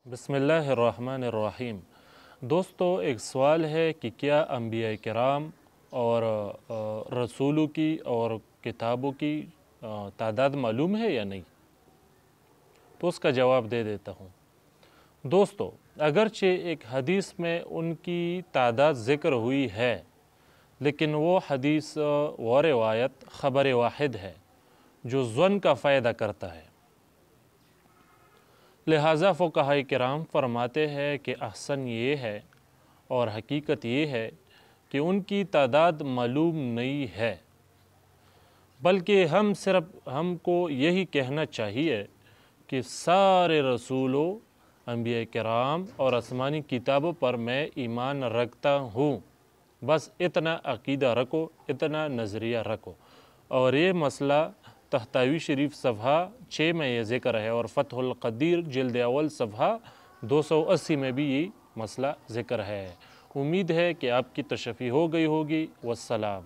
बिस्मिल्लाहिर्रहमानिर्रहीम। दोस्तों, एक सवाल है कि क्या अंबिया किराम और रसूलों की और किताबों की तादाद मालूम है या नहीं। तो उसका जवाब दे देता हूँ। दोस्तों, अगरचे एक हदीस में उनकी तादाद ज़िक्र हुई है, लेकिन वो हदीस व रिवायत ख़बर वाहिद है जो ज़न का फ़ायदा करता है। लिहाजा फ़ुक़हा किराम फरमाते हैं कि अहसन ये है और हकीकत ये है कि उनकी तादाद मालूम नहीं है, बल्कि हमको यही कहना चाहिए कि सारे रसूलों, अंबिया किराम और आसमानी किताबों पर मैं ईमान रखता हूँ। बस इतना अक़ीदा रखो, इतना नज़रिया रखो। और ये मसला तहतावी शरीफ सफ़हा 6 में ये ज़िक्र है और फ़तहुल क़दीर जिल्द अव्वल सफ़हा 280 में भी ये मसला ज़िक्र है। उम्मीद है कि आपकी तशफ़ी हो गई होगी। वस्सलाम।